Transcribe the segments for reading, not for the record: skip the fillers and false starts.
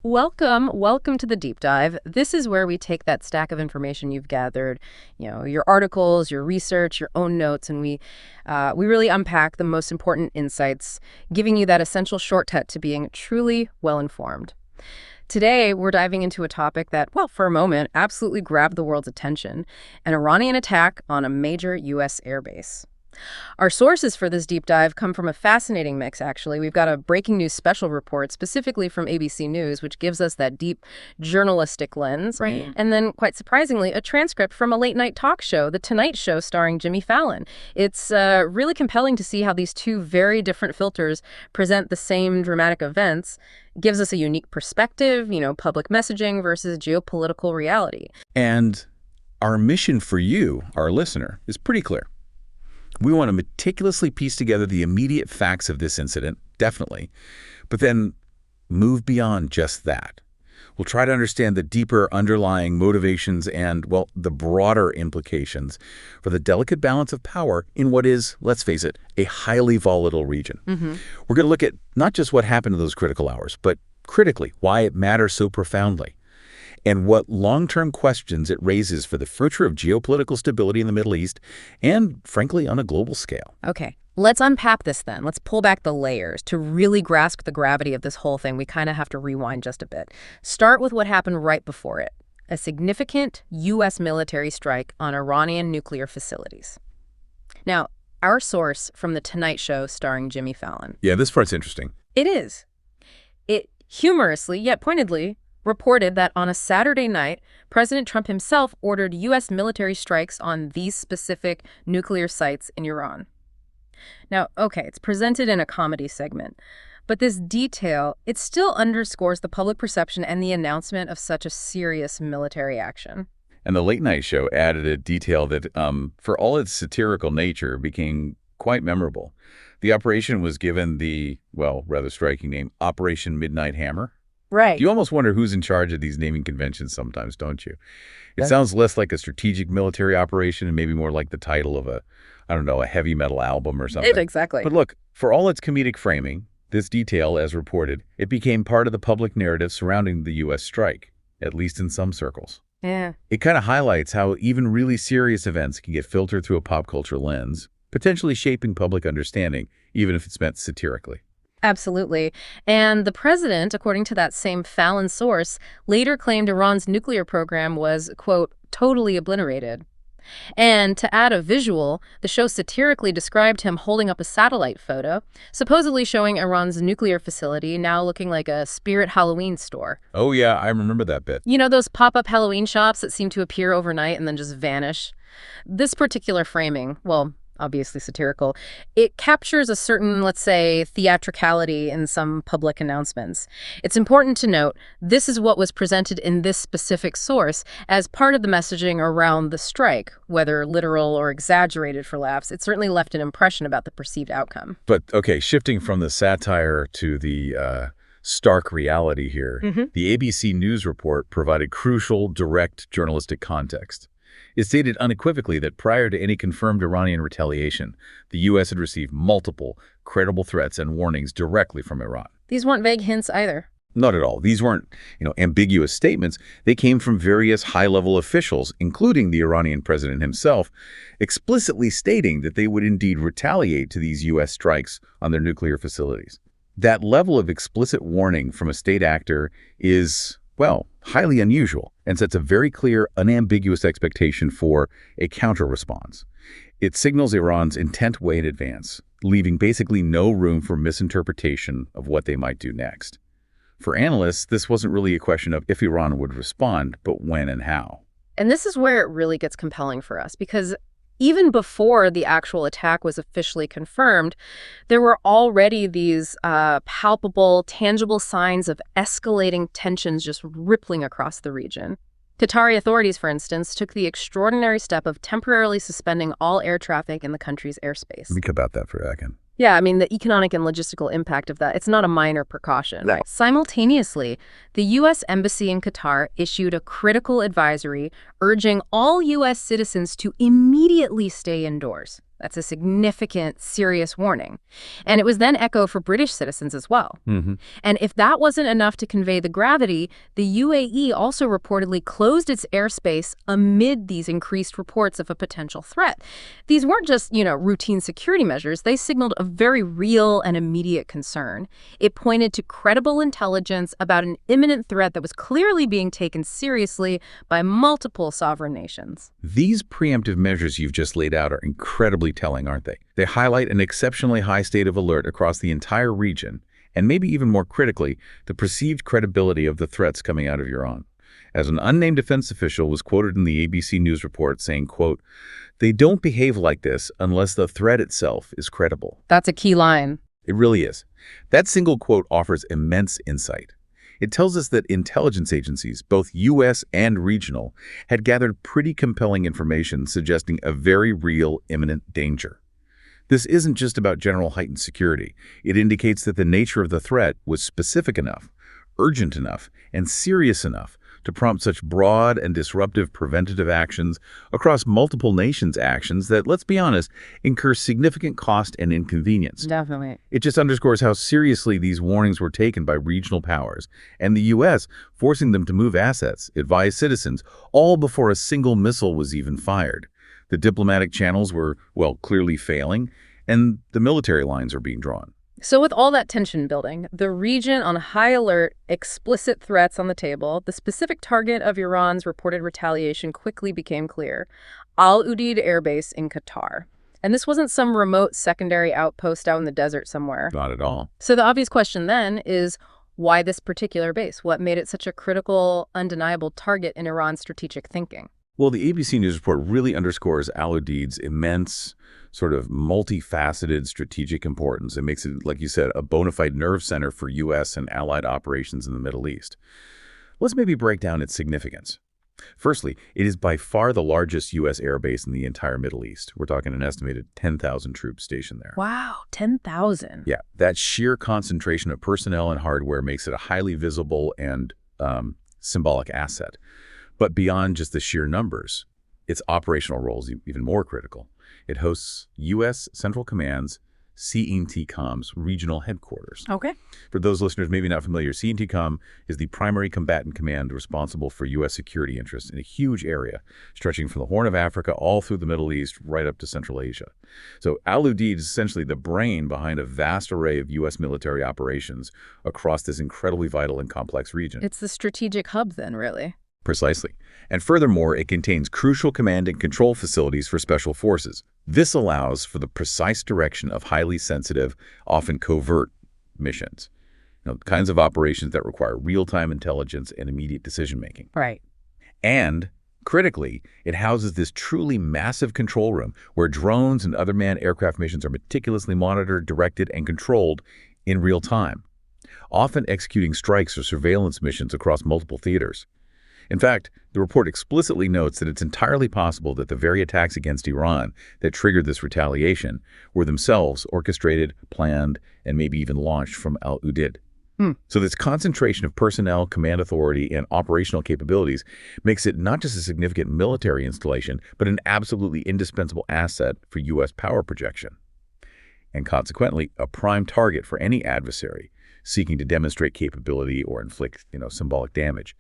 Welcome to the deep dive. This is where we take that stack of information you've gathered, your articles, your research, your own notes, and we really unpack the most important insights, giving you that essential shortcut to being truly well-informed. Today, we're diving into a topic that, well, for a moment, absolutely grabbed the world's attention: an Iranian attack on a major U.S. airbase. Our sources for this deep dive come from a fascinating mix, actually. We've got a breaking news special report specifically from ABC News, which gives us that deep journalistic lens. Right. And then, quite surprisingly, a transcript from a late-night talk show, The Tonight Show, starring Jimmy Fallon. It's really compelling to see how these two very different filters present the same dramatic events. Gives us a unique perspective, public messaging versus geopolitical reality. And our mission for you, our listener, is pretty clear. We want to meticulously piece together the immediate facts of this incident, definitely, but then move beyond just that. We'll try to understand the deeper underlying motivations and, well, the broader implications for the delicate balance of power in what is, let's face it, a highly volatile region. We're going to look at not just what happened in those critical hours, but critically, why it matters so profoundly, and what long-term questions it raises for the future of geopolitical stability in the Middle East and, frankly, on a global scale. Okay, let's unpack this then. Let's pull back the layers. To really grasp the gravity of this whole thing, we kind of have to rewind just a bit. Start with what happened right before it: a significant U.S. military strike on Iranian nuclear facilities. Now, our source from The Tonight Show starring Jimmy Fallon. Yeah, this part's interesting. It is. It humorously, yet pointedly, reported that on a Saturday night, President Trump himself ordered U.S. military strikes on these specific nuclear sites in Iran. Now, okay, it's presented in a comedy segment, but this detail, it still underscores the public perception and the announcement of such a serious military action. And the late night show added a detail that, for all its satirical nature, became quite memorable. The operation was given the, well, rather striking name, Operation Midnight Hammer. Right. You almost wonder who's in charge of these naming conventions sometimes, don't you? It sounds less like a strategic military operation and maybe more like the title of a heavy metal album or something. Exactly. But look, for all its comedic framing, this detail, as reported, it became part of the public narrative surrounding the U.S. strike, at least in some circles. Yeah. It kind of highlights how even really serious events can get filtered through a pop culture lens, potentially shaping public understanding, even if it's meant satirically. Absolutely. And the president, according to that same Fallon source, later claimed Iran's nuclear program was, quote, totally obliterated. And to add a visual, the show satirically described him holding up a satellite photo, supposedly showing Iran's nuclear facility now looking like a Spirit Halloween store. Oh, yeah, I remember that bit. You know those pop-up Halloween shops that seem to appear overnight and then just vanish? This particular framing, well, obviously satirical, it captures a certain, let's say, theatricality in some public announcements. It's important to note this is what was presented in this specific source as part of the messaging around the strike, whether literal or exaggerated for laughs. It certainly left an impression about the perceived outcome. But, okay, shifting from the satire to the stark reality here, the ABC News report provided crucial, direct journalistic context. It stated unequivocally that prior to any confirmed Iranian retaliation, the U.S. had received multiple credible threats and warnings directly from Iran. These weren't vague hints either. Not at all. These weren't, ambiguous statements. They came from various high-level officials, including the Iranian president himself, explicitly stating that they would indeed retaliate to these U.S. strikes on their nuclear facilities. That level of explicit warning from a state actor is, well, highly unusual and sets a very clear, unambiguous expectation for a counter-response. It signals Iran's intent way in advance, leaving basically no room for misinterpretation of what they might do next. For analysts, this wasn't really a question of if Iran would respond, but when and how. And this is where it really gets compelling for us, because even before the actual attack was officially confirmed, there were already these palpable, tangible signs of escalating tensions just rippling across the region. Qatari authorities, for instance, took the extraordinary step of temporarily suspending all air traffic in the country's airspace. Think about that for a second. Yeah, I mean, the economic and logistical impact of that, it's not a minor precaution. No. Simultaneously, the U.S. Embassy in Qatar issued a critical advisory urging all U.S. citizens to immediately stay indoors. That's a significant, serious warning. And it was then echoed for British citizens as well. And if that wasn't enough to convey the gravity, the UAE also reportedly closed its airspace amid these increased reports of a potential threat. These weren't just, routine security measures. They signaled a very real and immediate concern. It pointed to credible intelligence about an imminent threat that was clearly being taken seriously by multiple sovereign nations. These preemptive measures you've just laid out are incredibly telling, aren't they? They highlight an exceptionally high state of alert across the entire region, and maybe even more critically, the perceived credibility of the threats coming out of Iran. As an unnamed defense official was quoted in the ABC News report saying, quote, "They don't behave like this unless the threat itself is credible." That's a key line. It really is. That single quote offers immense insight. It tells us that intelligence agencies, both U.S. and regional, had gathered pretty compelling information suggesting a very real, imminent danger. This isn't just about general heightened security. It indicates that the nature of the threat was specific enough, urgent enough, and serious enough to prompt such broad and disruptive preventative actions across multiple nations' actions that, let's be honest, incur significant cost and inconvenience. Definitely. It just underscores how seriously these warnings were taken by regional powers, and the U.S. forcing them to move assets, advise citizens, all before a single missile was even fired. The diplomatic channels were, well, clearly failing, and the military lines are being drawn. So with all that tension building, the region on high alert, explicit threats on the table, the specific target of Iran's reported retaliation quickly became clear: Al-Udid Air Base in Qatar. And this wasn't some remote secondary outpost out in the desert somewhere. Not at all. So the obvious question then is, why this particular base? What made it such a critical, undeniable target in Iran's strategic thinking? Well, the ABC News report really underscores Al-Udid's immense, sort of multifaceted strategic importance. It makes it, like you said, a bona fide nerve center for U.S. and allied operations in the Middle East. Let's maybe break down its significance. Firstly, it is by far the largest U.S. air base in the entire Middle East. We're talking an estimated 10,000 troops stationed there. Wow, 10,000. Yeah, that sheer concentration of personnel and hardware makes it a highly visible and symbolic asset. But beyond just the sheer numbers, its operational role is even more critical. It hosts U.S. Central Command's CENTCOM's regional headquarters. Okay. For those listeners maybe not familiar, CENTCOM is the primary combatant command responsible for U.S. security interests in a huge area, stretching from the Horn of Africa all through the Middle East right up to Central Asia. So Al-Udid is essentially the brain behind a vast array of U.S. military operations across this incredibly vital and complex region. It's the strategic hub then, really. Precisely. And furthermore, it contains crucial command and control facilities for special forces. This allows for the precise direction of highly sensitive, often covert missions. Kinds of operations that require real-time intelligence and immediate decision-making. Right. And, critically, it houses this truly massive control room where drones and other manned aircraft missions are meticulously monitored, directed, and controlled in real time, often executing strikes or surveillance missions across multiple theaters. In fact, the report explicitly notes that it's entirely possible that the very attacks against Iran that triggered this retaliation were themselves orchestrated, planned, and maybe even launched from Al-Udid. So this concentration of personnel, command authority, and operational capabilities makes it not just a significant military installation, but an absolutely indispensable asset for U.S. power projection. And consequently, a prime target for any adversary seeking to demonstrate capability or inflict, symbolic damage.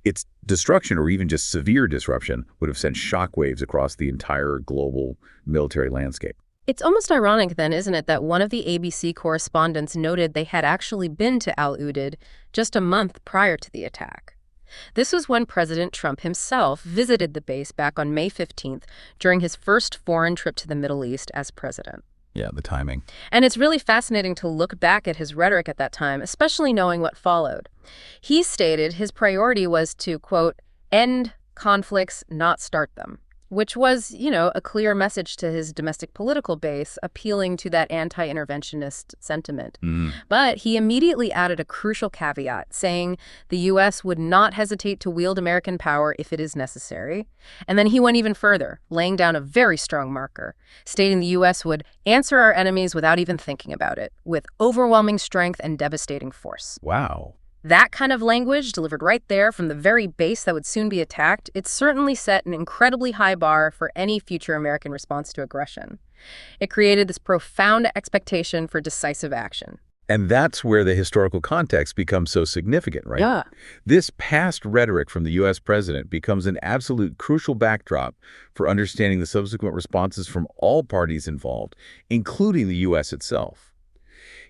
Its destruction or even just severe disruption would have sent shockwaves across the entire global military landscape. It's almost ironic then, isn't it, that one of the ABC correspondents noted they had actually been to Al-Udid just a month prior to the attack. This was when President Trump himself visited the base back on May 15th during his first foreign trip to the Middle East as president. Yeah, the timing. And it's really fascinating to look back at his rhetoric at that time, especially knowing what followed. He stated his priority was to, quote, end conflicts, not start them, which was, a clear message to his domestic political base, appealing to that anti-interventionist sentiment. But he immediately added a crucial caveat, saying the U.S. would not hesitate to wield American power if it is necessary. And then he went even further, laying down a very strong marker, stating the U.S. would answer our enemies without even thinking about it, with overwhelming strength and devastating force. Wow. That kind of language, delivered right there from the very base that would soon be attacked, it certainly set an incredibly high bar for any future American response to aggression. It created this profound expectation for decisive action. And that's where the historical context becomes so significant, right? Yeah. This past rhetoric from the U.S. president becomes an absolute crucial backdrop for understanding the subsequent responses from all parties involved, including the U.S. itself.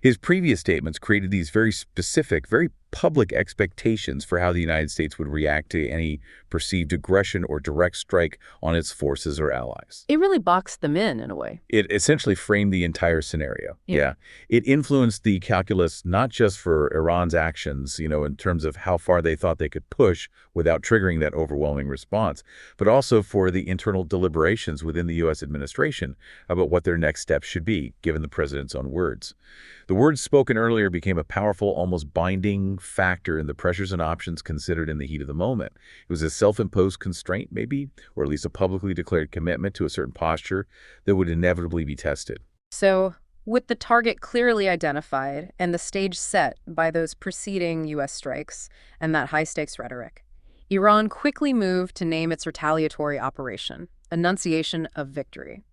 His previous statements created these very specific, very public expectations for how the United States would react to any perceived aggression or direct strike on its forces or allies. It really boxed them in a way. It essentially framed the entire scenario. Yeah. It influenced the calculus not just for Iran's actions, in terms of how far they thought they could push without triggering that overwhelming response, but also for the internal deliberations within the U.S. administration about what their next steps should be, given the president's own words. The words spoken earlier became a powerful, almost binding factor in the pressures and options considered in the heat of the moment. It was a self-imposed constraint, maybe, or at least a publicly declared commitment to a certain posture that would inevitably be tested. So, with the target clearly identified and the stage set by those preceding U.S. strikes and that high-stakes rhetoric, Iran quickly moved to name its retaliatory operation, Enunciation of Victory.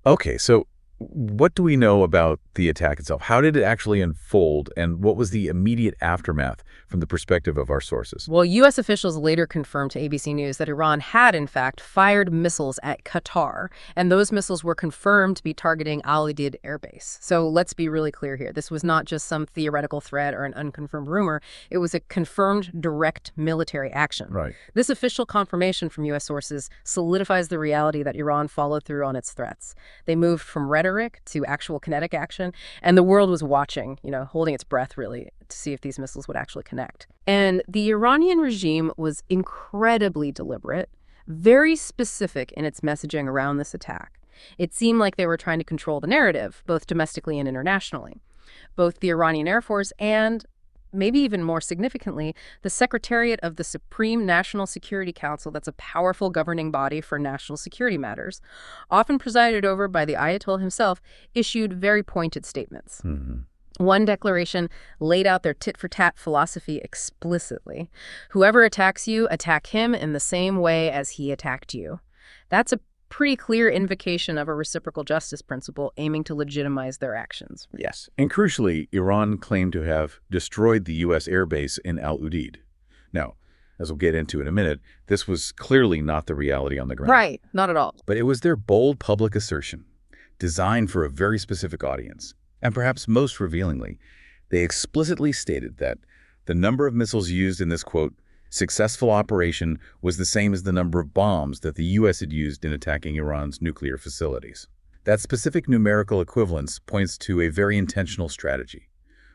Okay, so what do we know about the attack itself? How did it actually unfold, and what was the immediate aftermath from the perspective of our sources? Well, U.S. officials later confirmed to ABC News that Iran had, in fact, fired missiles at Qatar, and those missiles were confirmed to be targeting Al-Udid air base. So let's be really clear here. This was not just some theoretical threat or an unconfirmed rumor. It was a confirmed direct military action. Right. This official confirmation from U.S. sources solidifies the reality that Iran followed through on its threats. They moved from rhetoric to actual kinetic action, and the world was watching, holding its breath really to see if these missiles would actually connect. And the Iranian regime was incredibly deliberate, very specific in its messaging around this attack. It seemed like they were trying to control the narrative, both domestically and internationally. Both the Iranian Air Force and, maybe even more significantly, the Secretariat of the Supreme National Security Council, that's a powerful governing body for national security matters, often presided over by the Ayatollah himself, issued very pointed statements. One declaration laid out their tit-for-tat philosophy explicitly. Whoever attacks you, attack him in the same way as he attacked you. That's a pretty clear invocation of a reciprocal justice principle aiming to legitimize their actions. Yes. And crucially, Iran claimed to have destroyed the U.S. airbase in Al-Udid. Now, as we'll get into in a minute, this was clearly not the reality on the ground. Right, not at all. But it was their bold public assertion, designed for a very specific audience. And perhaps most revealingly, they explicitly stated that the number of missiles used in this, quote, successful operation was the same as the number of bombs that the U.S. had used in attacking Iran's nuclear facilities. That specific numerical equivalence points to a very intentional strategy,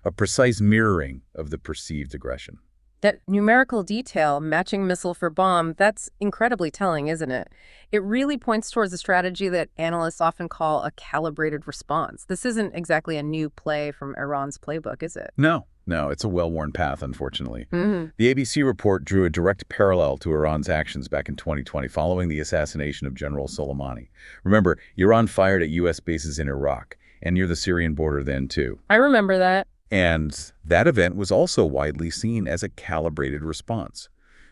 a precise mirroring of the perceived aggression. That numerical detail, matching missile for bomb, that's incredibly telling, isn't it? It really points towards a strategy that analysts often call a calibrated response. This isn't exactly a new play from Iran's playbook, is it? No, it's a well-worn path, unfortunately. Mm-hmm. The ABC report drew a direct parallel to Iran's actions back in 2020 following the assassination of General Soleimani. Remember, Iran fired at U.S. bases in Iraq and near the Syrian border then, too. I remember that. And that event was also widely seen as a calibrated response,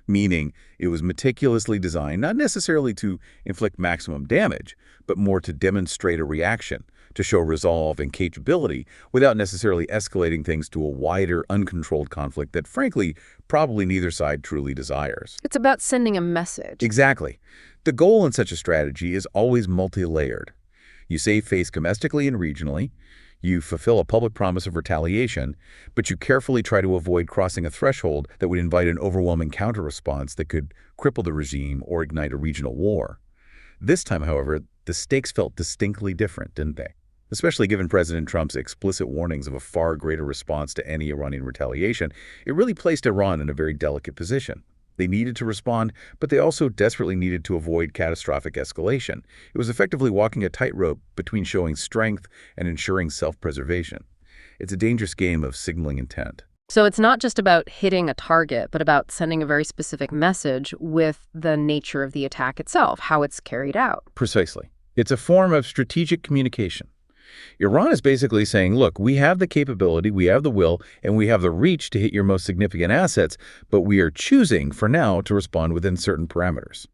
meaning it was meticulously designed not necessarily to inflict maximum damage, but more to demonstrate a reaction, to show resolve and capability without necessarily escalating things to a wider, uncontrolled conflict that, frankly, probably neither side truly desires. It's about sending a message. Exactly. The goal in such a strategy is always multi-layered. You save face domestically and regionally, you fulfill a public promise of retaliation, but you carefully try to avoid crossing a threshold that would invite an overwhelming counter-response that could cripple the regime or ignite a regional war. This time, however, the stakes felt distinctly different, didn't they? Especially given President Trump's explicit warnings of a far greater response to any Iranian retaliation, it really placed Iran in a very delicate position. They needed to respond, but they also desperately needed to avoid catastrophic escalation. It was effectively walking a tightrope between showing strength and ensuring self-preservation. It's a dangerous game of signaling intent. So it's not just about hitting a target, but about sending a very specific message with the nature of the attack itself, how it's carried out. Precisely. It's a form of strategic communication. Iran is basically saying, look, we have the capability, we have the will, and we have the reach to hit your most significant assets, but we are choosing, for now, to respond within certain parameters.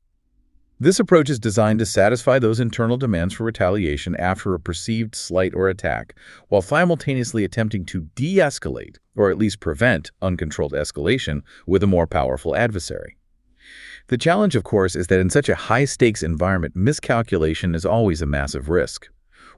This approach is designed to satisfy those internal demands for retaliation after a perceived slight or attack, while simultaneously attempting to de-escalate, or at least prevent uncontrolled escalation, with a more powerful adversary. The challenge, of course, is that in such a high-stakes environment, miscalculation is always a massive risk.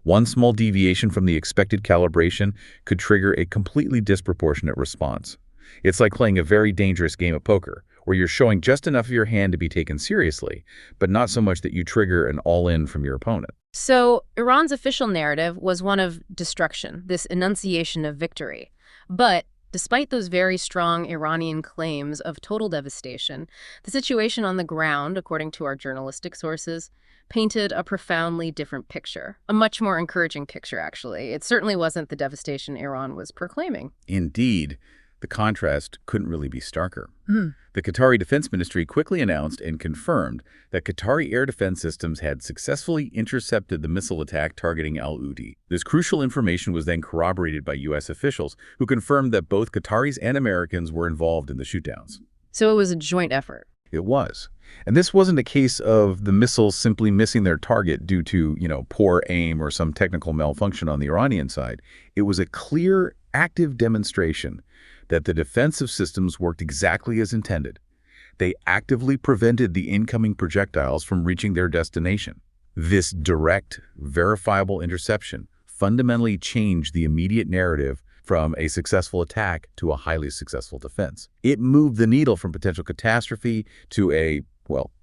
One small deviation from the expected calibration could trigger a completely disproportionate response. It's like playing a very dangerous game of poker, where you're showing just enough of your hand to be taken seriously, but not so much that you trigger an all-in from your opponent. So Iran's official narrative was one of destruction, this enunciation of victory. But despite those very strong Iranian claims of total devastation, the situation on the ground, according to our journalistic sources, painted a profoundly different picture. A much more encouraging picture, actually. It certainly wasn't the devastation Iran was proclaiming. Indeed, the contrast couldn't really be starker. The Qatari Defense Ministry quickly announced and confirmed that Qatari air defense systems had successfully intercepted the missile attack targeting Al-Udid. This crucial information was then corroborated by U.S. officials, who confirmed that both Qataris and Americans were involved in the shootdowns. So it was a joint effort. It was. And this wasn't a case of the missiles simply missing their target due to, poor aim or some technical malfunction on the Iranian side. It was a clear, active demonstration that the defensive systems worked exactly as intended. They actively prevented the incoming projectiles from reaching their destination. This direct, verifiable interception fundamentally changed the immediate narrative from a successful attack to a highly successful defense. It moved the needle from potential catastrophe to a,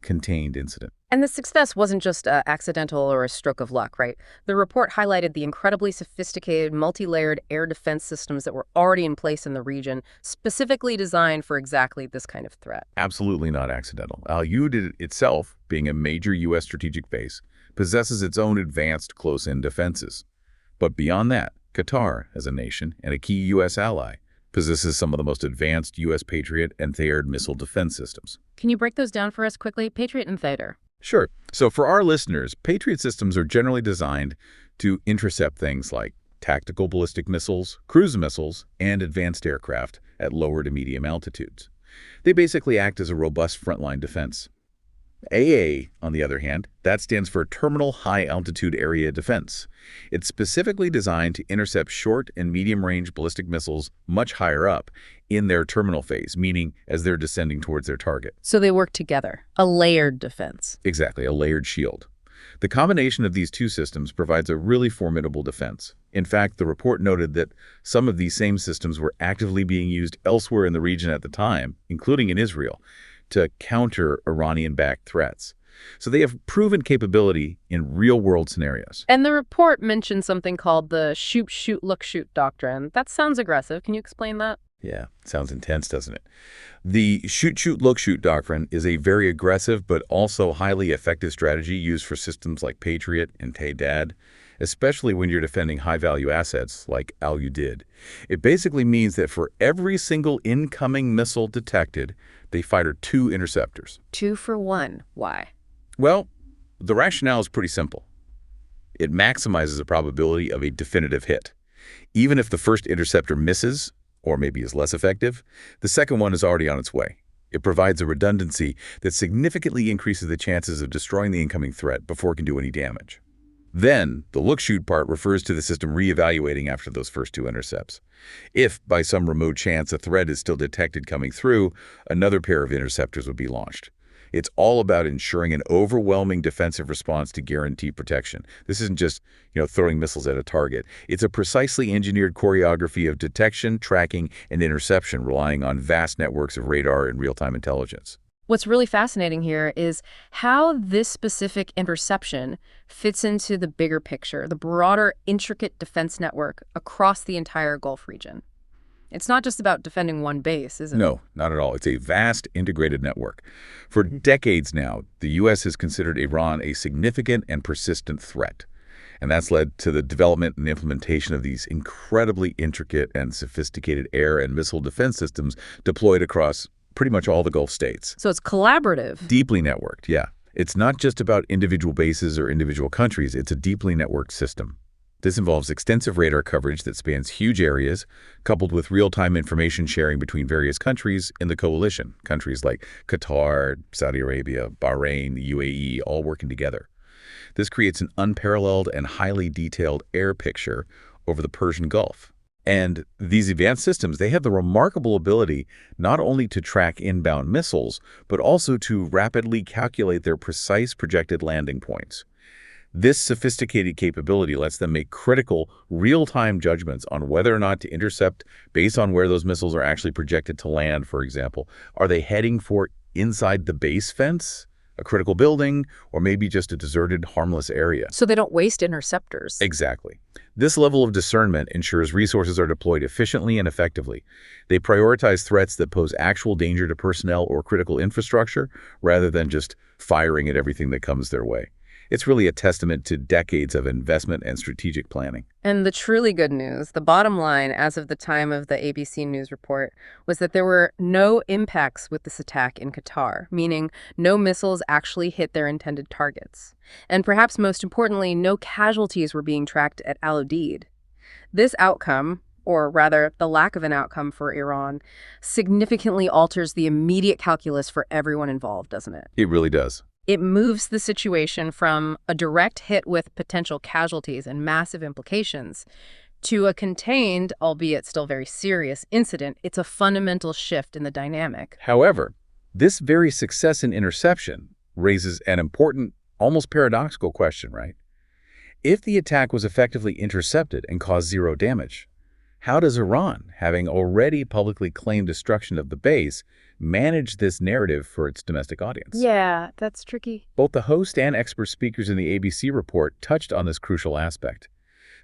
contained incident. And the success wasn't just accidental or a stroke of luck, right? The report highlighted the incredibly sophisticated, multi-layered air defense systems that were already in place in the region, specifically designed for exactly this kind of threat. Absolutely not accidental. Al-Udid itself, being a major U.S. strategic base, possesses its own advanced close-in defenses. But beyond that, Qatar, as a nation and a key U.S. ally, possesses some of the most advanced U.S. Patriot and Thaad missile defense systems. Can you break those down for us quickly? Patriot and Thaad. Sure. So for our listeners, Patriot systems are generally designed to intercept things like tactical ballistic missiles, cruise missiles, and advanced aircraft at lower to medium altitudes. They basically act as a robust frontline defense. AA, on the other hand, that stands for Terminal High Altitude Area Defense. It's specifically designed to intercept short and medium-range ballistic missiles much higher up in their terminal phase, meaning as they're descending towards their target. So they work together, a layered defense. Exactly, a layered shield. The combination of these two systems provides a really formidable defense. In fact, the report noted that some of these same systems were actively being used elsewhere in the region at the time, including in Israel, to counter Iranian-backed threats. So they have proven capability in real-world scenarios. And the report mentioned something called the shoot, shoot, look, shoot doctrine. That sounds aggressive. Can you explain that? Yeah, sounds intense, doesn't it? The shoot, shoot, look, shoot doctrine is a very aggressive but also highly effective strategy used for systems like Patriot and Thaad, especially when you're defending high-value assets like Al-Udid. It basically means that for every single incoming missile detected, they fire 2 interceptors. 2 for 1. Why? Well, the rationale is pretty simple. It maximizes the probability of a definitive hit. Even if the first interceptor misses, or maybe is less effective, the second one is already on its way. It provides a redundancy that significantly increases the chances of destroying the incoming threat before it can do any damage. Then, the look-shoot part refers to the system reevaluating after those first 2 intercepts. If, by some remote chance, a threat is still detected coming through, another pair of interceptors would be launched. It's all about ensuring an overwhelming defensive response to guarantee protection. This isn't just, throwing missiles at a target. It's a precisely engineered choreography of detection, tracking, and interception, relying on vast networks of radar and real-time intelligence. What's really fascinating here is how this specific interception fits into the bigger picture, the broader, intricate defense network across the entire Gulf region. It's not just about defending one base, is it? No, not at all. It's a vast, integrated network. For decades now, the U.S. has considered Iran a significant and persistent threat. And that's led to the development and implementation of these incredibly intricate and sophisticated air and missile defense systems deployed across pretty much all the Gulf states. So it's collaborative. Deeply networked, yeah. It's not just about individual bases or individual countries. It's a deeply networked system. This involves extensive radar coverage that spans huge areas, coupled with real-time information sharing between various countries in the coalition, countries like Qatar, Saudi Arabia, Bahrain, the UAE, all working together. This creates an unparalleled and highly detailed air picture over the Persian Gulf. And these advanced systems, they have the remarkable ability not only to track inbound missiles, but also to rapidly calculate their precise projected landing points. This sophisticated capability lets them make critical, real-time judgments on whether or not to intercept based on where those missiles are actually projected to land, for example. Are they heading for inside the base fence, a critical building, or maybe just a deserted, harmless area? So they don't waste interceptors. Exactly. This level of discernment ensures resources are deployed efficiently and effectively. They prioritize threats that pose actual danger to personnel or critical infrastructure rather than just firing at everything that comes their way. It's really a testament to decades of investment and strategic planning. And the truly good news, the bottom line as of the time of the ABC News report, was that there were no impacts with this attack in Qatar, meaning no missiles actually hit their intended targets. And perhaps most importantly, no casualties were being tracked at Al-Udid. This outcome, or rather the lack of an outcome for Iran, significantly alters the immediate calculus for everyone involved, doesn't it? It really does. It moves the situation from a direct hit with potential casualties and massive implications to a contained, albeit still very serious, incident. It's a fundamental shift in the dynamic. However, this very success in interception raises an important, almost paradoxical question, right? If the attack was effectively intercepted and caused zero damage, how does Iran, having already publicly claimed destruction of the base, manage this narrative for its domestic audience? Yeah, that's tricky. Both the host and expert speakers in the ABC report touched on this crucial aspect.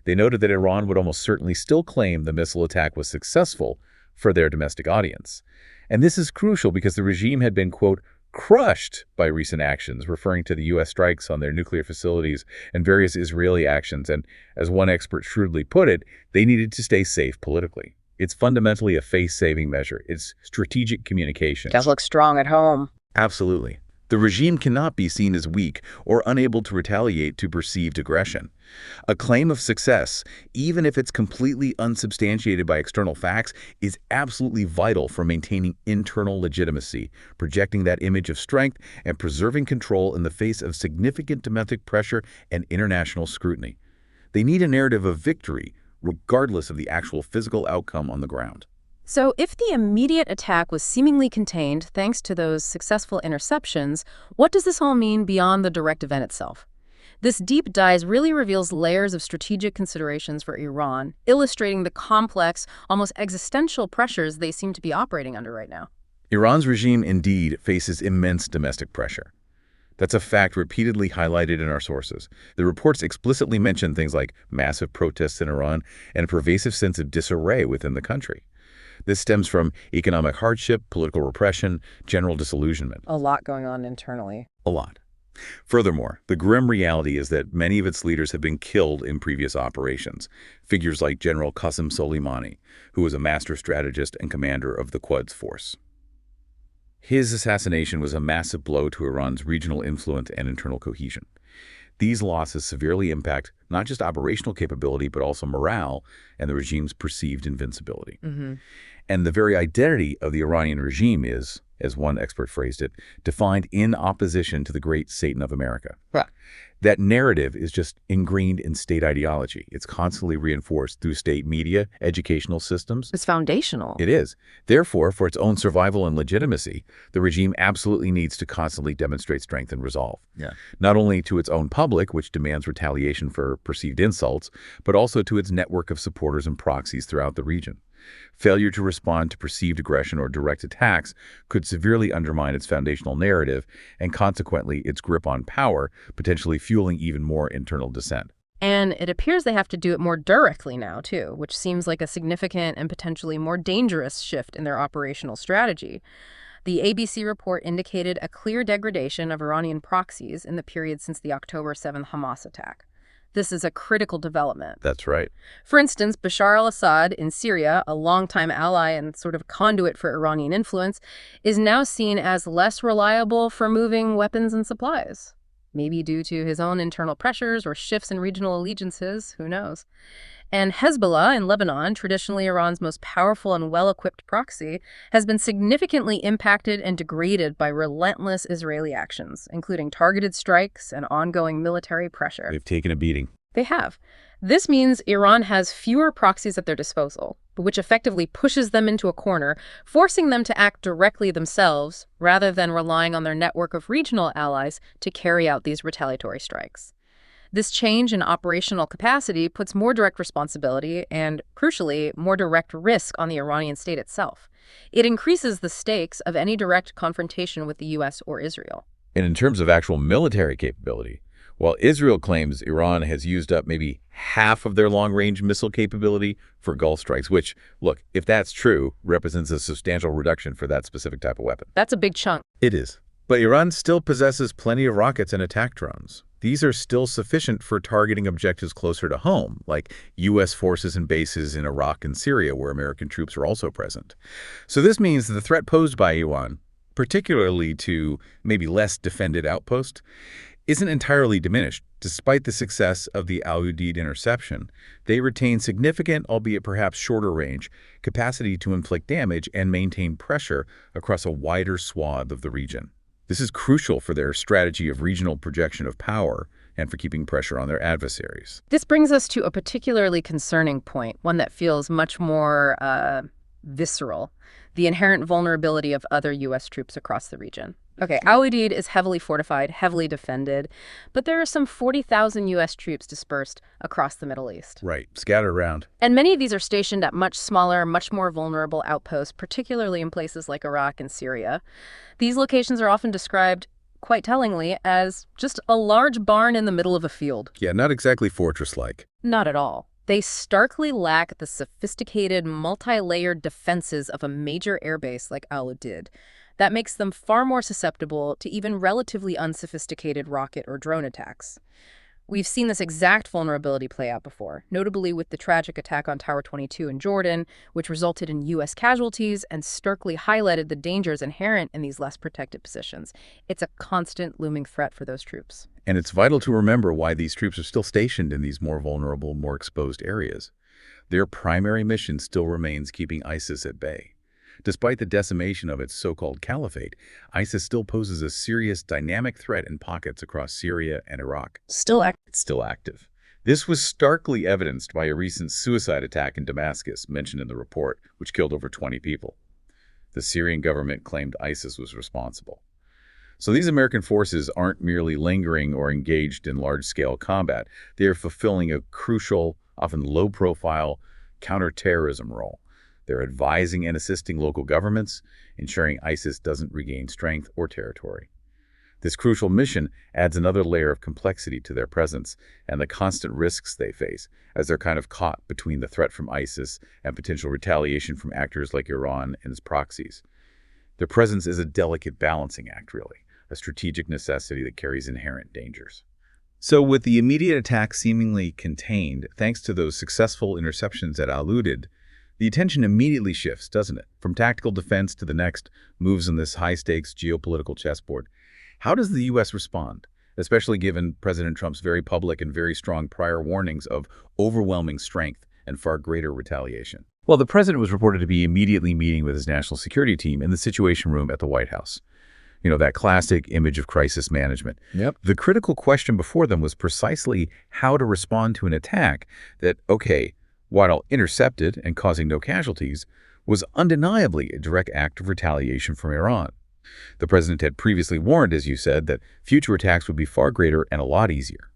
They noted that Iran would almost certainly still claim the missile attack was successful for their domestic audience. And this is crucial because the regime had been, quote, crushed by recent actions, referring to the U.S. strikes on their nuclear facilities and various Israeli actions. And as one expert shrewdly put it, they needed to stay safe politically. It's fundamentally a face-saving measure. It's strategic communication. Does look strong at home. Absolutely. The regime cannot be seen as weak or unable to retaliate to perceived aggression. A claim of success, even if it's completely unsubstantiated by external facts, is absolutely vital for maintaining internal legitimacy, projecting that image of strength, and preserving control in the face of significant domestic pressure and international scrutiny. They need a narrative of victory, regardless of the actual physical outcome on the ground. So if the immediate attack was seemingly contained thanks to those successful interceptions, what does this all mean beyond the direct event itself? This deep dive really reveals layers of strategic considerations for Iran, illustrating the complex, almost existential pressures they seem to be operating under right now. Iran's regime indeed faces immense domestic pressure. That's a fact repeatedly highlighted in our sources. The reports explicitly mention things like massive protests in Iran and a pervasive sense of disarray within the country. This stems from economic hardship, political repression, general disillusionment. A lot going on internally. A lot. Furthermore, the grim reality is that many of its leaders have been killed in previous operations. Figures like General Qasem Soleimani, who was a master strategist and commander of the Quds Force. His assassination was a massive blow to Iran's regional influence and internal cohesion. These losses severely impact not just operational capability, but also morale and the regime's perceived invincibility. And the very identity of the Iranian regime is, as one expert phrased it, defined in opposition to the great Satan of America. Right. That narrative is just ingrained in state ideology. It's constantly reinforced through state media, educational systems. It's foundational. It is. Therefore, for its own survival and legitimacy, the regime absolutely needs to constantly demonstrate strength and resolve. Not only to its own public, which demands retaliation for perceived insults, but also to its network of supporters and proxies throughout the region. Failure to respond to perceived aggression or direct attacks could severely undermine its foundational narrative and consequently its grip on power, potentially fueling even more internal dissent. And it appears they have to do it more directly now, too, which seems like a significant and potentially more dangerous shift in their operational strategy. The ABC report indicated a clear degradation of Iranian proxies in the period since the October 7th Hamas attack. This is a critical development. That's right. For instance, Bashar al-Assad in Syria, a longtime ally and sort of conduit for Iranian influence, is now seen as less reliable for moving weapons and supplies. maybe due to his own internal pressures or shifts in regional allegiances, who knows. And Hezbollah in Lebanon, traditionally Iran's most powerful and well-equipped proxy, has been significantly impacted and degraded by relentless Israeli actions, including targeted strikes and ongoing military pressure. They've taken a beating. They have. This means Iran has fewer proxies at their disposal, which effectively pushes them into a corner, forcing them to act directly themselves rather than relying on their network of regional allies to carry out these retaliatory strikes. This change in operational capacity puts more direct responsibility and, crucially, more direct risk on the Iranian state itself. It increases the stakes of any direct confrontation with the U.S. or Israel. And in terms of actual military capability, while Israel claims Iran has used up maybe half of their long-range missile capability for Gulf strikes, which, look, if that's true, represents a substantial reduction for that specific type of weapon. That's a big chunk. It is. But Iran still possesses plenty of rockets and attack drones. These are still sufficient for targeting objectives closer to home, like U.S. forces and bases in Iraq and Syria, where American troops are also present. So this means that the threat posed by Iran, particularly to maybe less defended outposts, isn't entirely diminished. Despite the success of the Al-Udid interception, they retain significant, albeit perhaps shorter range, capacity to inflict damage and maintain pressure across a wider swath of the region. This is crucial for their strategy of regional projection of power and for keeping pressure on their adversaries. This brings us to a particularly concerning point, one that feels much more visceral: the inherent vulnerability of other U.S. troops across the region. Okay, Al-Udid is heavily fortified, heavily defended, but there are some 40,000 U.S. troops dispersed across the Middle East. Right, scattered around. And many of these are stationed at much smaller, much more vulnerable outposts, particularly in places like Iraq and Syria. These locations are often described, quite tellingly, as just a large barn in the middle of a field. Yeah, not exactly fortress-like. Not at all. They starkly lack the sophisticated, multi-layered defenses of a major airbase like Al-Udid. That makes them far more susceptible to even relatively unsophisticated rocket or drone attacks. We've seen this exact vulnerability play out before, notably with the tragic attack on Tower 22 in Jordan, which resulted in U.S. casualties and starkly highlighted the dangers inherent in these less protected positions. It's a constant looming threat for those troops. And it's vital to remember why these troops are still stationed in these more vulnerable, more exposed areas. Their primary mission still remains keeping ISIS at bay. Despite the decimation of its so-called caliphate, ISIS still poses a serious dynamic threat in pockets across Syria and Iraq. It's still active. This was starkly evidenced by a recent suicide attack in Damascus mentioned in the report, which killed over 20 people. The Syrian government claimed ISIS was responsible. So these American forces aren't merely lingering or engaged in large-scale combat. They are fulfilling a crucial, often low-profile, counterterrorism role. They're advising and assisting local governments, ensuring ISIS doesn't regain strength or territory. This crucial mission adds another layer of complexity to their presence and the constant risks they face, as they're kind of caught between the threat from ISIS and potential retaliation from actors like Iran and its proxies. Their presence is a delicate balancing act, really, a strategic necessity that carries inherent dangers. So with the immediate attack seemingly contained, thanks to those successful interceptions at Al-Udid, the attention immediately shifts, doesn't it? From tactical defense to the next moves on this high-stakes geopolitical chessboard. How does the U.S. respond, especially given President Trump's very public and very strong prior warnings of overwhelming strength and far greater retaliation? Well, the president was reported to be immediately meeting with his national security team in the Situation Room at the White House. You know, that classic image of crisis management. Yep. The critical question before them was precisely how to respond to an attack that, okay, while intercepted and causing no casualties, was undeniably a direct act of retaliation from Iran. The president had previously warned, as you said, that future attacks would be far greater and a lot easier.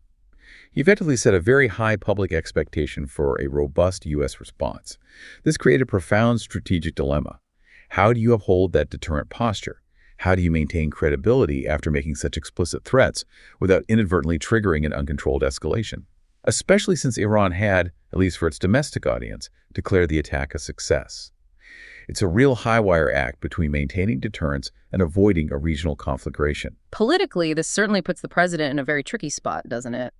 He effectively set a very high public expectation for a robust U.S. response. This created a profound strategic dilemma. How do you uphold that deterrent posture? How do you maintain credibility after making such explicit threats without inadvertently triggering an uncontrolled escalation? Especially since Iran had, at least for its domestic audience, declared the attack a success. It's a real high-wire act between maintaining deterrence and avoiding a regional conflagration. Politically, this certainly puts the president in a very tricky spot, doesn't it?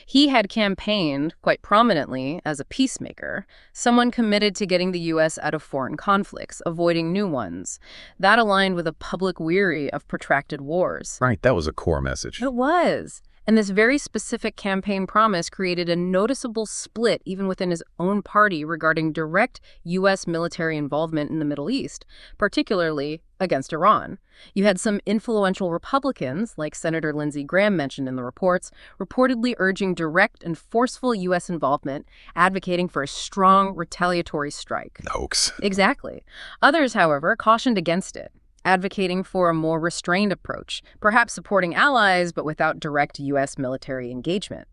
He had campaigned quite prominently as a peacemaker, someone committed to getting the U.S. out of foreign conflicts, avoiding new ones. That aligned with a public weary of protracted wars. Right, that was a core message. It was. And this very specific campaign promise created a noticeable split even within his own party regarding direct U.S. military involvement in the Middle East, particularly against Iran. You had some influential Republicans, like Senator Lindsey Graham mentioned in the reports, reportedly urging direct and forceful U.S. involvement, advocating for a strong retaliatory strike. Hoax. Exactly. Others, however, cautioned against it, advocating for a more restrained approach, perhaps supporting allies but without direct U.S. military engagement.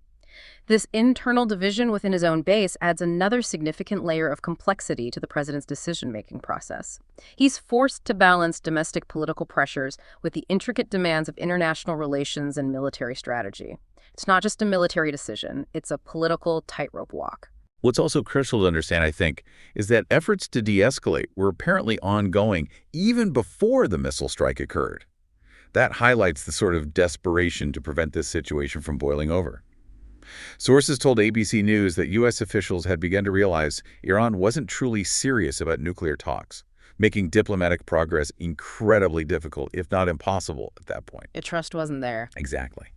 This internal division within his own base adds another significant layer of complexity to the president's decision-making process. He's forced to balance domestic political pressures with the intricate demands of international relations and military strategy. It's not just a military decision, it's a political tightrope walk. What's also crucial to understand, I think, is that efforts to de-escalate were apparently ongoing even before the missile strike occurred. That highlights the sort of desperation to prevent this situation from boiling over. Sources told ABC News that U.S. officials had begun to realize Iran wasn't truly serious about nuclear talks, making diplomatic progress incredibly difficult, if not impossible, at that point. The trust wasn't there. Exactly.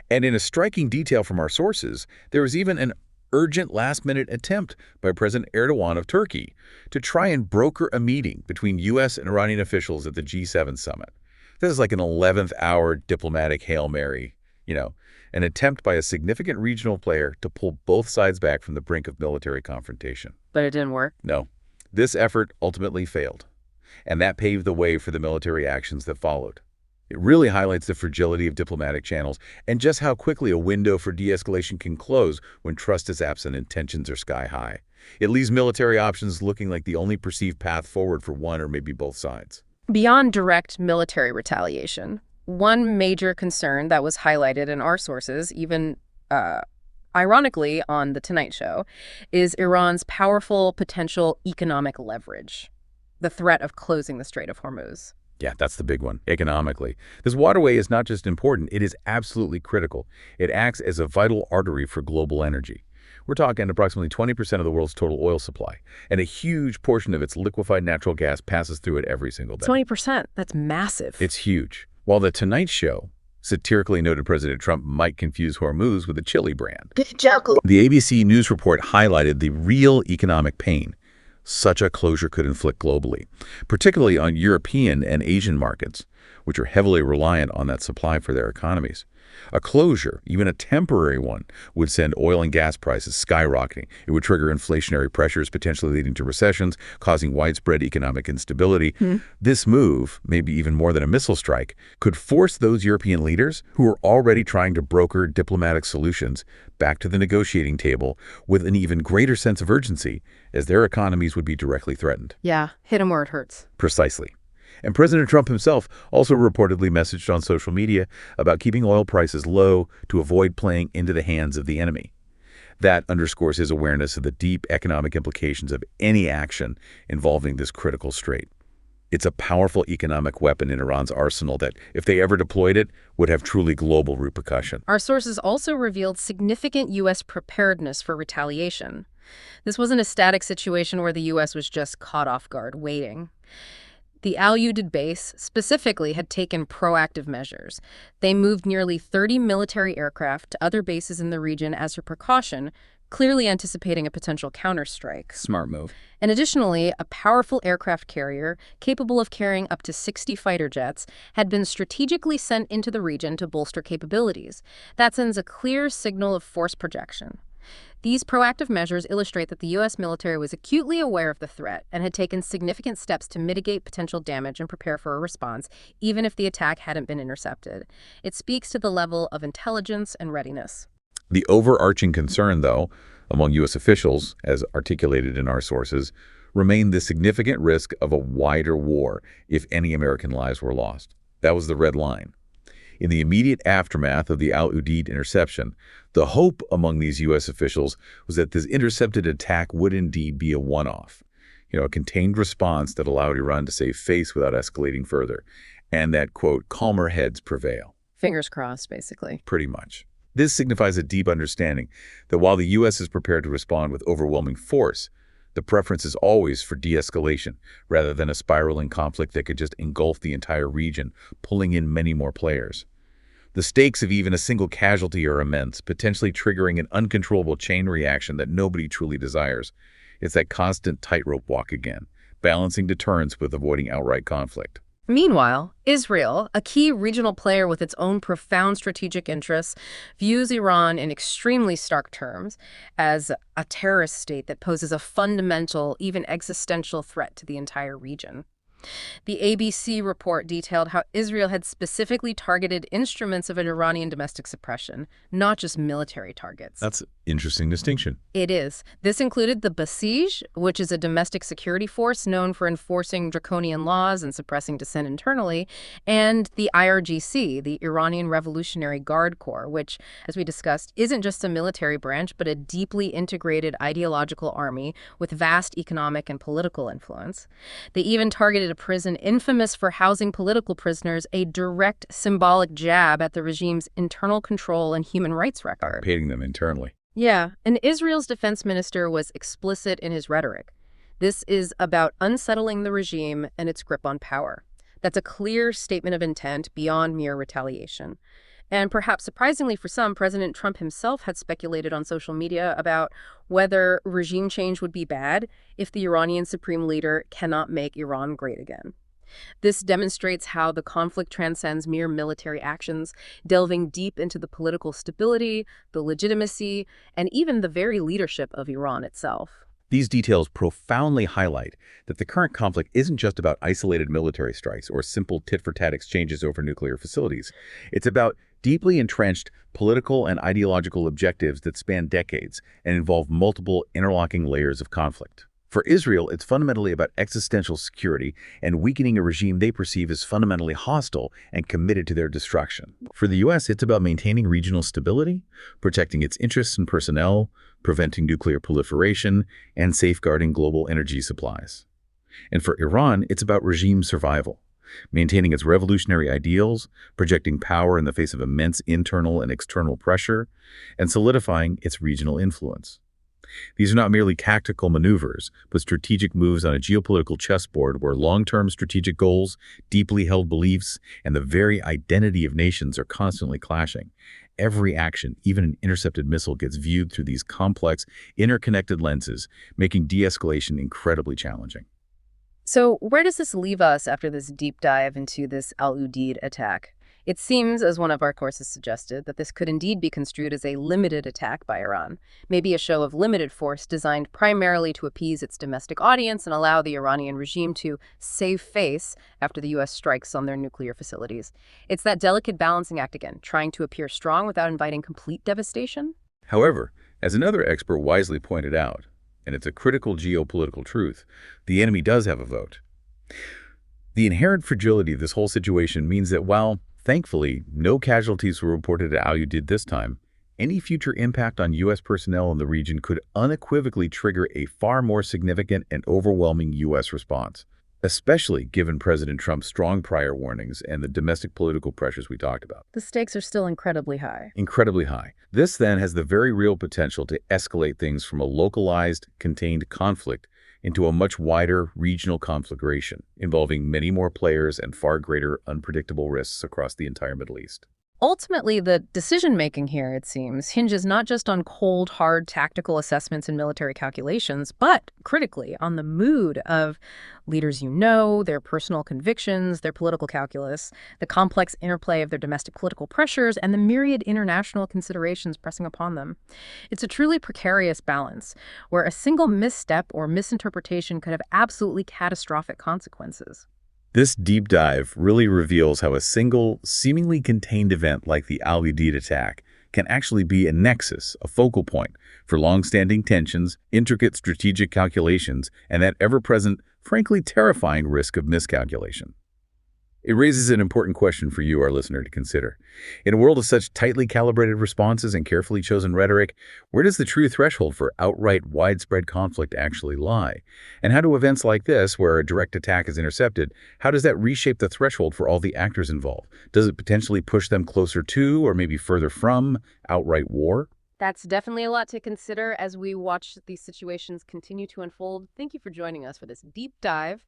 And in a striking detail from our sources, there was even an urgent last-minute attempt by President Erdogan of Turkey to try and broker a meeting between U.S. and Iranian officials at the G7 summit. This is like an 11th-hour diplomatic Hail Mary, an attempt by a significant regional player to pull both sides back from the brink of military confrontation. But it didn't work? No. This effort ultimately failed, and that paved the way for the military actions that followed. It really highlights the fragility of diplomatic channels and just how quickly a window for de-escalation can close when trust is absent and tensions are sky high. It leaves military options looking like the only perceived path forward for one or maybe both sides. Beyond direct military retaliation, one major concern that was highlighted in our sources, even ironically on The Tonight Show, is Iran's powerful potential economic leverage, the threat of closing the Strait of Hormuz. Yeah, that's the big one, economically. This waterway is not just important, it is absolutely critical. It acts as a vital artery for global energy. We're talking approximately 20% of the world's total oil supply, and a huge portion of its liquefied natural gas passes through it every single day. 20%, that's massive. It's huge. While The Tonight Show satirically noted President Trump might confuse Hormuz with a chili brand, the ABC News report highlighted the real economic pain such a closure could inflict globally, particularly on European and Asian markets, which are heavily reliant on that supply for their economies. A closure, even a temporary one, would send oil and gas prices skyrocketing. It would trigger inflationary pressures, potentially leading to recessions, causing widespread economic instability. This move, maybe even more than a missile strike, could force those European leaders who are already trying to broker diplomatic solutions back to the negotiating table with an even greater sense of urgency, as their economies would be directly threatened. Yeah, hit them where it hurts. Precisely. And President Trump himself also reportedly messaged on social media about keeping oil prices low to avoid playing into the hands of the enemy. That underscores his awareness of the deep economic implications of any action involving this critical strait. It's a powerful economic weapon in Iran's arsenal that, if they ever deployed it, would have truly global repercussion. Our sources also revealed significant U.S. preparedness for retaliation. This wasn't a static situation where the U.S. was just caught off guard, waiting. The Al-Udid base specifically had taken proactive measures. They moved nearly 30 military aircraft to other bases in the region as a precaution, clearly anticipating a potential counterstrike. Smart move. And additionally, a powerful aircraft carrier capable of carrying up to 60 fighter jets had been strategically sent into the region to bolster capabilities. That sends a clear signal of force projection. These proactive measures illustrate that the U.S. military was acutely aware of the threat and had taken significant steps to mitigate potential damage and prepare for a response, even if the attack hadn't been intercepted. It speaks to the level of intelligence and readiness. The overarching concern, though, among U.S. officials, as articulated in our sources, remained the significant risk of a wider war if any American lives were lost. That was the red line. In the immediate aftermath of the Al-Udid interception, the hope among these U.S. officials was that this intercepted attack would indeed be a one-off, a contained response that allowed Iran to save face without escalating further, and that, quote, calmer heads prevail. Fingers crossed, basically. Pretty much. This signifies a deep understanding that while the U.S. is prepared to respond with overwhelming force, the preference is always for de-escalation rather than a spiraling conflict that could just engulf the entire region, pulling in many more players. The stakes of even a single casualty are immense, potentially triggering an uncontrollable chain reaction that nobody truly desires. It's that constant tightrope walk again, balancing deterrence with avoiding outright conflict. Meanwhile, Israel, a key regional player with its own profound strategic interests, views Iran in extremely stark terms as a terrorist state that poses a fundamental, even existential threat to the entire region. The ABC report detailed how Israel had specifically targeted instruments of an Iranian domestic suppression, not just military targets. That's an interesting distinction. It is. This included the Basij, which is a domestic security force known for enforcing draconian laws and suppressing dissent internally, and the IRGC, the Iranian Revolutionary Guard Corps, which, as we discussed, isn't just a military branch, but a deeply integrated ideological army with vast economic and political influence. They even targeted a prison infamous for housing political prisoners, a direct symbolic jab at the regime's internal control and human rights record. Hating them internally. Yeah, and Israel's defense minister was explicit in his rhetoric. This is about unsettling the regime and its grip on power. That's a clear statement of intent beyond mere retaliation. And perhaps surprisingly for some, President Trump himself had speculated on social media about whether regime change would be bad if the Iranian supreme leader cannot make Iran great again. This demonstrates how the conflict transcends mere military actions, delving deep into the political stability, the legitimacy, and even the very leadership of Iran itself. These details profoundly highlight that the current conflict isn't just about isolated military strikes or simple tit-for-tat exchanges over nuclear facilities. It's about deeply entrenched political and ideological objectives that span decades and involve multiple interlocking layers of conflict. For Israel, it's fundamentally about existential security and weakening a regime they perceive as fundamentally hostile and committed to their destruction. For the U.S., it's about maintaining regional stability, protecting its interests and personnel, preventing nuclear proliferation, and safeguarding global energy supplies. And for Iran, it's about regime survival, maintaining its revolutionary ideals, projecting power in the face of immense internal and external pressure, and solidifying its regional influence. These are not merely tactical maneuvers, but strategic moves on a geopolitical chessboard where long-term strategic goals, deeply held beliefs, and the very identity of nations are constantly clashing. Every action, even an intercepted missile, gets viewed through these complex, interconnected lenses, making de-escalation incredibly challenging. So where does this leave us after this deep dive into this Al-Udid attack? It seems, as one of our courses suggested, that this could indeed be construed as a limited attack by Iran, maybe a show of limited force designed primarily to appease its domestic audience and allow the Iranian regime to save face after the U.S. strikes on their nuclear facilities. It's that delicate balancing act again, trying to appear strong without inviting complete devastation. However, as another expert wisely pointed out, and it's a critical geopolitical truth, the enemy does have a vote. The inherent fragility of this whole situation means that while thankfully, no casualties were reported at Al-Udid this time, any future impact on U.S. personnel in the region could unequivocally trigger a far more significant and overwhelming U.S. response, especially given President Trump's strong prior warnings and the domestic political pressures we talked about. The stakes are still incredibly high. Incredibly high. This then has the very real potential to escalate things from a localized, contained conflict into a much wider regional conflagration, involving many more players and far greater unpredictable risks across the entire Middle East. Ultimately, the decision-making here, it seems, hinges not just on cold, hard tactical assessments and military calculations, but critically on the mood of leaders their personal convictions, their political calculus, the complex interplay of their domestic political pressures, and the myriad international considerations pressing upon them. It's a truly precarious balance, where a single misstep or misinterpretation could have absolutely catastrophic consequences. This deep dive really reveals how a single, seemingly contained event like the Al-Udid attack can actually be a nexus, a focal point for long-standing tensions, intricate strategic calculations, and that ever-present, frankly terrifying risk of miscalculation. It raises an important question for you, our listener, to consider. In a world of such tightly calibrated responses and carefully chosen rhetoric, where does the true threshold for outright widespread conflict actually lie? And how do events like this, where a direct attack is intercepted, how does that reshape the threshold for all the actors involved? Does it potentially push them closer to, or maybe further from, outright war? That's definitely a lot to consider as we watch these situations continue to unfold. Thank you for joining us for this deep dive.